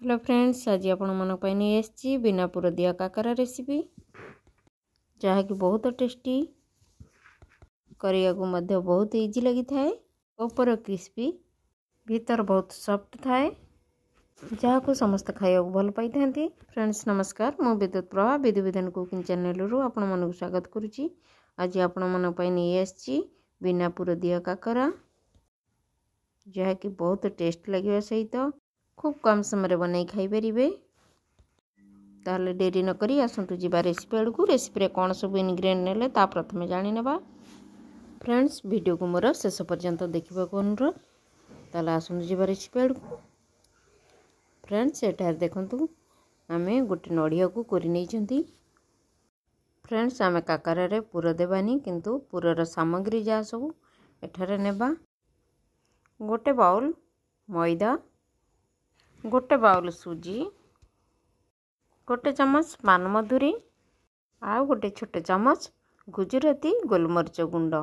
Hello friends, आज आपण मन नहीं आसी बिना पुर दिया काकरा रेसिपी जहाँकि बहुत टेस्टी करिया को मध्य बहुत इजी लगी थाए। ऊपर क्रिस्पी भीतर बहुत सॉफ्ट थाए जहाँ को समस्त खाया भल पाई था। फ्रेंड्स नमस्कार, मु विद्युत प्रभा विधि विधान कुकिंग चैनल रु आपण मन स्वागत करुच्ची। आज आपण मन नहीं आसी बिना पुर दिया काकरा जहाँकि बहुत टेस्ट लगे सहित खूब कम समय बन खाई पारे। ताहले डेरी न करी आसतु जीवा रेसिपी आड़ को। रेसिपी कौन सब इनग्रेडिएंट नेले ता प्रथमे जानी नेबा। फ्रेंड्स वीडियो को मोर शेष पर्यंत देखा अनुरोध। ताहले आसतु जीवा रेसिपी आड़ को। फ्रेंड्स एटार देखंतु आमे गोटे नड़िया को कोरी नहीं। फ्रेंड्स आमे काकरा रे पुर देबानी किंतु पुरर सामग्री जहाँ सब एठारे नेबा। गोटे बाउल मैदा, गोटे बाउल सुजी, गोटे चमच पान मधुरी, आउ गोटे छोटे चमच गुजराती गोलमरीच गुंड।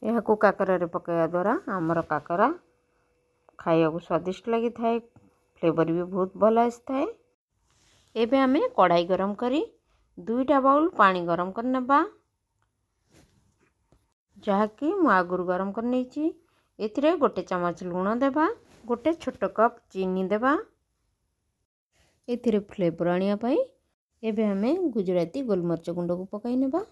यह काकरा रे पकाया द्वारा आमर काकरा खाया को स्वादिष्ट लगी थाए, फ्लेवर भी बहुत भल आए। एबे आमे कढ़ाई गरम करी 2टा बाउल पानी गरम करनेबा जहाँकि मु आगुरु गरम कर नहीं। एथिरे गोटे चमच लुण देबा, गोटे छोट कप चीनी देबा एथिरे फ्लेवर आनिया पाई। एबे हमें गुजराती गोलमरीच गुंड को पकाई नेबा।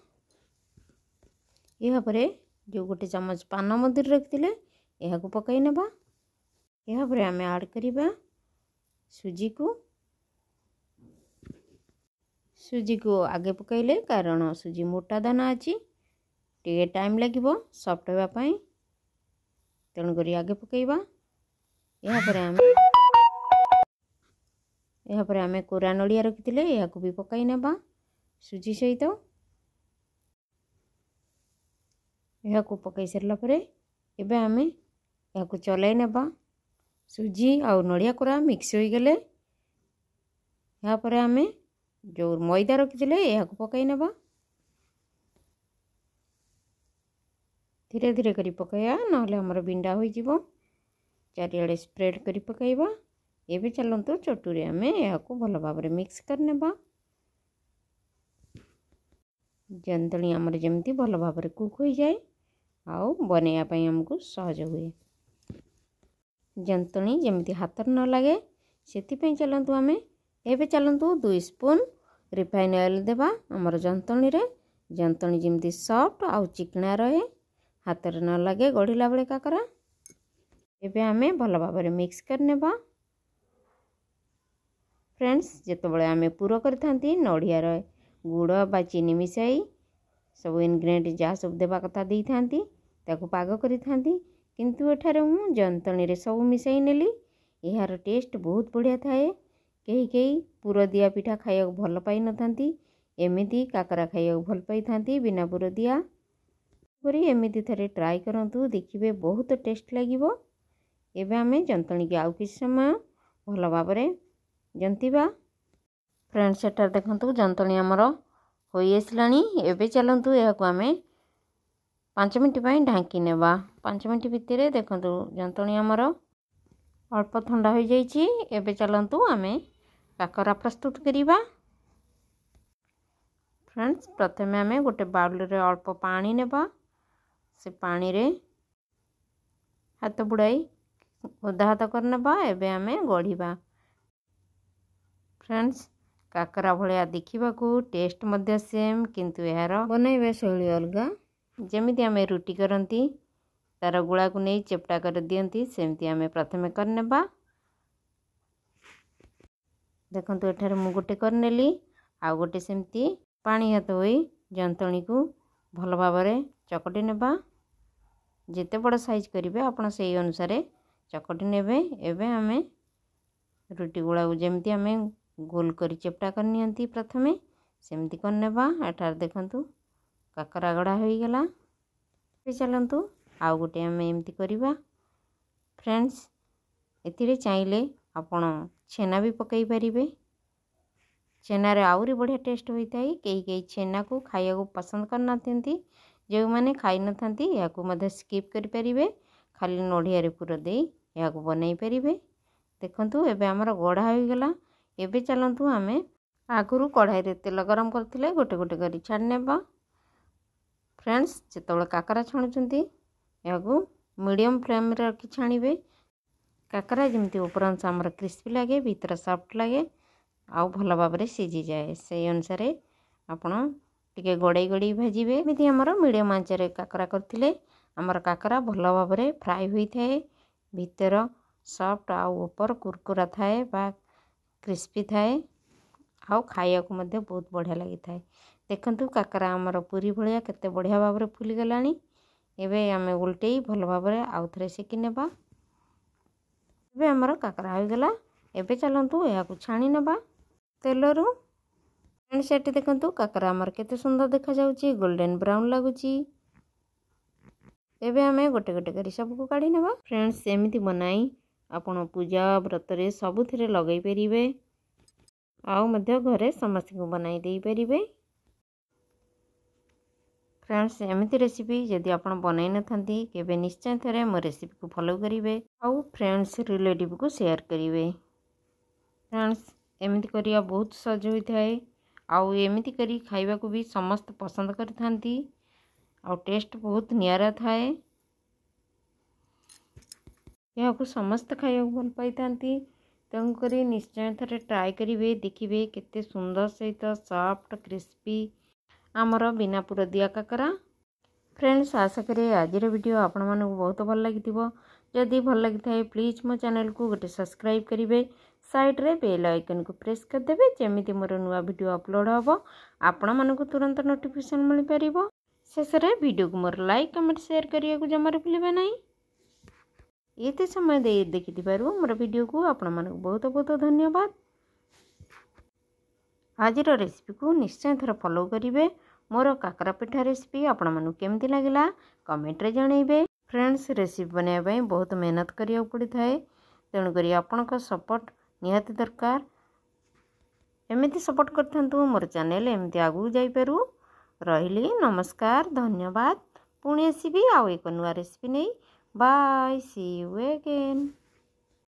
यह परे जो गोटे चमच पान मधुरी रखिले यह को पकाई नेबा। यह परे हमें ऐड करिबा सुजी को आगे पकाइले कारण सुजी मोटा दाना अछि टे टाइम लागिबो सॉफ्ट होबा पाई, तेणु करी आगे पकाइबा। यहाँ पर आमे कोरा नड़िया रखिले यह भी पकाई नेबा सुजी सहित। यह को पकाई सारा पर एबे आमे यह को चलाई नेबा। सुजी आ नड़िया कोरा मिक्स हो गले यहाँ पर आमे जो मैदा रखिले यह को पकाई नेबा। धीरे धीरे करी पकाया नहले हमर बिंडा हो जीवो। चारिआडे स्प्रेड करी पकाइबा। एबे चलंतु चटुरे आमे यह को भल भाव मिक्स करनेबा। जंतणी हमर जेमती भल भाव कुक हो जाए आउ बनैया पई हमको सहज हुए। जंतणी जेमती हाथ न लगे सेति पई चलंतु आमे एबे चलंतु 2 स्पून रिफाइन ऑयल देबा हमर जंतणी रे। जंतणी जेमती सॉफ्ट आउ चिकना रहे, हाथ रे न लगे गढ़िला बेले काकरा। एबे आमे भल भाव मिक्स करनेबा। फ्रेंड्स जेतबेले आमे पूरा करथांती नड़ियार गुड़ बा चीनी मिसाई सब इनग्रेडिएंट जहाँ सब देबा कथा देई थांती ताको पाग करी थांती, किंतु एठारे मु जंतणी रे सब मिसाई नेली। यार टेस्ट बहुत बढ़िया थाए। कहीं कहीं पूरा दिया पिठा खाया भल पाई न थांती, एमिति काकरा खाया भल पाई थांती बिना पूरा दिया करी। एमिति थरे ट्राई करंतु देखिबे बहुत टेस्ट लागिबो। एबे आमे जंतणी के आउ किछ समय भल भाव जंतीबा। फ्रेंड्स एटार देखंतु जंतणी हमर होई आसलानी। एबे चलंतु यह को आमे 5 मिनट पई ढांकी नेबा। 5 मिनट भितरे देखंतु जंतणी हमर अल्प ठंडा हो जाइछि। एबे चलंतु आमे काकरा प्रस्तुत करिबा। फ्रेंड्स प्रथमे आमे गोटे बाउल रे अल्प पानी नेबा। से पानी रे हाथ बुड़ाई ओदा हाथ करनेबा। एबे आमे गढ़ीबा। फ्रेंड्स काकरा भलिया देखिबा को टेस्ट मध्य सेम, किंतु यार बनाइबा शैली अलगा। जेमिति आमे रुटी करंती तार गुळा को नहीं चेपटा कर दियंती सेमती आमे प्रथमे करनेबा। देखंतु एठारे मु गोटे करनेली आ गोटे सेमती पानी हाथ होई जंतणी को भल भाव चकटी नेबा। जिते बड़ साइज करिवे आपण सेई अनुसार चकटी नेबे। एबे आमे रुटी गुळा को जेमती आमे गोल करी चेपटा कर नियंती प्रथमे सेमती करनेबा। एठार देखंतु काकरा गड़ा हो गला। चलंतु आउ गोटे आमे एमती करिबा। फ्रेंड्स एथिरे चाहिले आपण छेना भी पकई पारिबे। छेना रे आउरी बढ़िया टेस्ट होइताई। कई छेना को खाया को पसंद करना थेंती, जो माने खाई न थांती या को मध्य स्किप करि परिबे। खाली नड़िया रे पूरा देई या को बनाई परिबे। देखंतु एबे हमर गढ़ा हो गला। एबे चलंतु आमे आगुरु कढ़ाई रे तेल गरम करथिले गोटे गोटे करी छाड़ नेबा। फ्रेंड्स जेतबेले काकरा छाणुचंती यागु मीडियम फ्लेम रे रखी छाणिबे। काकरा जेमती ऊपर अंश हमर क्रिस्पी लागे भीतर सॉफ्ट लागे आउ भल भाव में सीझी जाए से अनुसार आपण टिके गड़े गड़े भाजिबे। एमती हमर मीडियम आंच रे काकरा करथिले हमर काकरा भल भाव में फ्राई होई थाए भीतर सॉफ्ट आउ ऊपर कुरकुरा थाए बा क्रिस्पी थाए आउ खाइया को मध्य बहुत बढ़िया लगी थाए। देखंतु काकरा हमर पूरी भलिया केते बढ़िया भाव में फुली गलानी। एबे आमे उल्टेई भल भाव में आउ थरे सेकी नेबा। एबे हमर काकरा हो गला। एबे चलंतु या को छाणी नेबा तेलरू। फ्रेंड्स एटी देखंतु काकरा हमर केते सुंदर देखा जाउची गोल्डन ब्राउन लागुची। एबे आमे गोटे गोटे करी सब को काढी नेबा। फ्रेंड्स एमिति बनाई आपण पूजा व्रत रे सबुथिरे लगै परिबे आउ मध्य घरे समस्त को बनाई देई परिबे। फ्रेंड्स एमिति रेसिपी यदि आपण बनाई न थांती केबे निश्चय थरे मो रेसिपी को फॉलो करिवे आउ फ्रेंड्स रिलेटिव को शेयर करिवे। फ्रेंड्स एमिति करिया बहुत सहज होई थाए आउ एमिति करी खाइबा को भी समस्त पसंद करथांती आउ टेस्ट बहुत नियारा थाए। यह को समस्त खाइबा भल पाई थांती तेणु करी निश्चय थरे ट्राई करिवे देखिवे केते सुंदर सहित सॉफ्ट क्रिस्पी आमर बिना पुर दिया काकरा। फ्रेंड्स आशा करे आज वीडियो आपण मानक बहुत भल लागिथिबो। जदि भल लगी थाए प्लीज मो चैनल को गोटे सब्सक्राइब करिवे साइड रे बेल आइकन को प्रेस कर देबे जेमिति मोर नुआ वीडियो अपलोड हबो आपण मानक तुरंत नोटिफिकेशन मिल परिबो। शेष रे वीडियो को मोर लाइक कमेंट शेयर करिया को जमारे भूलिबे नहीं। एते समय दे देखिथिबारु मोर वीडियो को आपण मानक बहुत बहुत धन्यवाद। आज रेसिपी को निश्चय थर फॉलो करिवे। मोर काकरा पिठा रेसिपी आपण मानक केमती लागिला कमेंट रे जणाइबे। फ्रेंड्स रेसिपी बनाइबा बहुत मेहनत करिया पड़ी थाए तेणु करी आपनका सपोर्ट निहाती दरकार। एमिति सपोर्ट करथांतु मोर चैनल एमिति आगु जाई पारू। रहिली नमस्कार धन्यवाद। पुणी आसीबी आउ एक नुआ रेसिपी नहीं। Bye see you again.